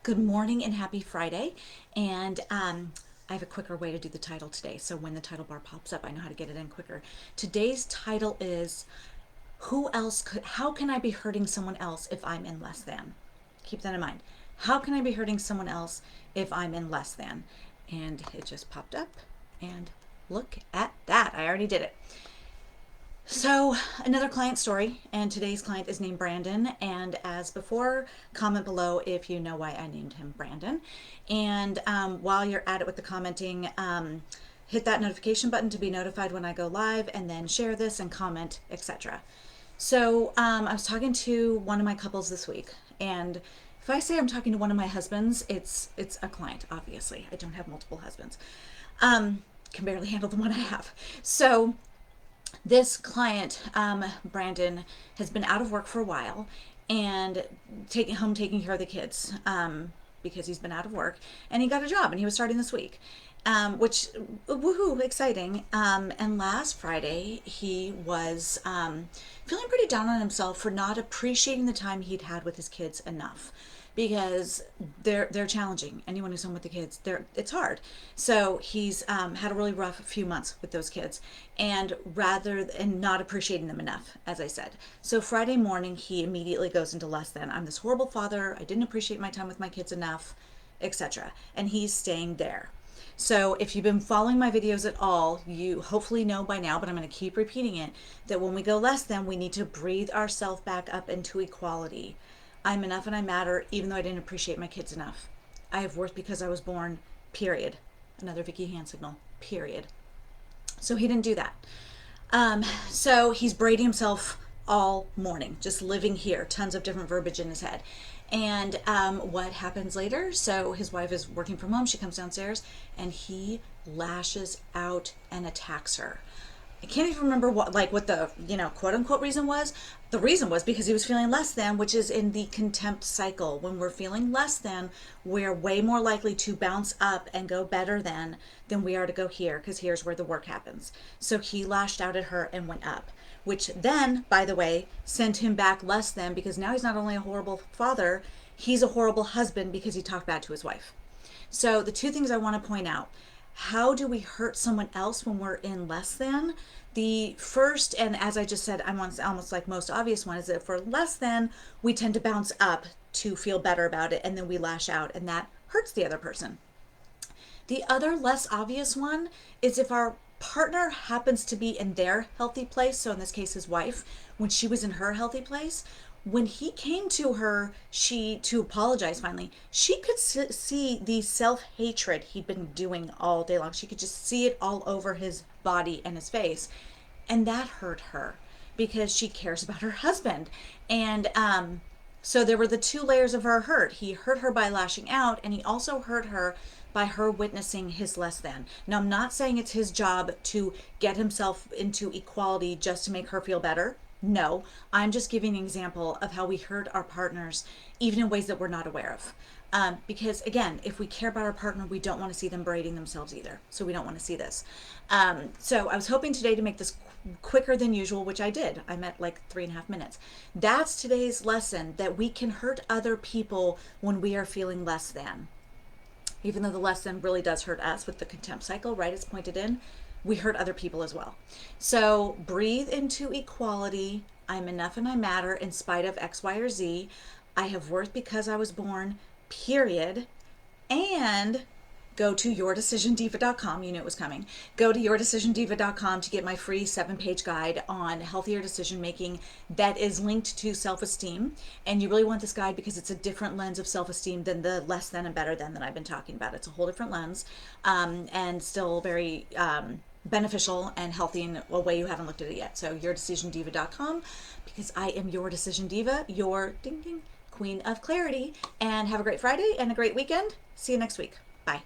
Good morning and happy Friday. And I have a quicker way to do the title today. So when the title bar pops up, I know how to get it in quicker. Today's title is how can I be hurting someone else if I'm in less than? Keep that in mind. How can I be hurting someone else if I'm in less than? And it just popped up. And look at that. I already did it. So, another client story, and today's client is named Brandon. And as before, comment below if you know why I named him Brandon. And while you're at it with the commenting, hit that notification button to be notified when I go live, and then share this and comment, etc. So, I was talking to one of my couples this week, and if I say I'm talking to one of my husbands, it's a client. Obviously, I don't have multiple husbands. Can barely handle the one I have. So this client, Brandon, has been out of work for a while and taking care of the kids because he's been out of work, and he got a job and he was starting this week, which woohoo, exciting. And last Friday he was feeling pretty down on himself for not appreciating the time he'd had with his kids enough, because they're challenging. Anyone who's home with the kids, it's hard. So he's had a really rough few months with those kids, and not appreciating them enough, as I said. So Friday morning, he immediately goes into less than. I'm this horrible father. I didn't appreciate my time with my kids enough, etc. And he's staying there. So if you've been following my videos at all, you hopefully know by now, but I'm going to keep repeating it, that when we go less than, we need to breathe ourselves back up into equality. I'm enough and I matter, even though I didn't appreciate my kids enough. I have worth because I was born, period. Another Vicky hand signal, period. So he didn't do that. So he's braiding himself all morning, just living here, tons of different verbiage in his head. And what happens later? So his wife is working from home. She comes downstairs and he lashes out and attacks her. I can't even remember what the quote unquote reason was. The reason was because he was feeling less than, which is in the contempt cycle. When we're feeling less than, we're way more likely to bounce up and go better than we are to go here, because here's where the work happens. So he lashed out at her and went up, which then, by the way, sent him back less than, because now he's not only a horrible father, he's a horrible husband because he talked bad to his wife. So the two things I want to point out: how do we hurt someone else when we're in less than? The first, and as I just said, I'm almost like most obvious one, is that if we're less than, we tend to bounce up to feel better about it, and then we lash out, and that hurts the other person. The other less obvious one is if our partner happens to be in their healthy place, so in this case his wife, when she was in her healthy place, when he came to her, to apologize finally, she could see the self-hatred he'd been doing all day long. She could just see it all over his body and his face. And that hurt her because she cares about her husband. And so there were the two layers of her hurt. He hurt her by lashing out, and he also hurt her by her witnessing his less than. Now, I'm not saying it's his job to get himself into equality just to make her feel better. No, I'm just giving an example of how we hurt our partners, even in ways that we're not aware of. Because again, if we care about our partner, we don't want to see them braiding themselves either. So we don't want to see this. So I was hoping today to make this quicker than usual, which I did. I'm at like 3.5 minutes. That's today's lesson, that we can hurt other people when we are feeling less than. Even though the less than really does hurt us with the contempt cycle, right? It's pointed in. We hurt other people as well. So breathe into equality. I'm enough and I matter in spite of X, Y, or Z. I have worth because I was born, period. And go to yourdecisiondiva.com. You knew it was coming. Go to yourdecisiondiva.com to get my free 7-page guide on healthier decision making that is linked to self-esteem. And you really want this guide because it's a different lens of self-esteem than the less than and better than that I've been talking about. It's a whole different lens, and still very beneficial and healthy in a way you haven't looked at it yet. So yourdecisiondiva.com, because I am your decision diva, your ding ding queen of clarity. And have a great Friday and a great weekend. See you next week. Bye.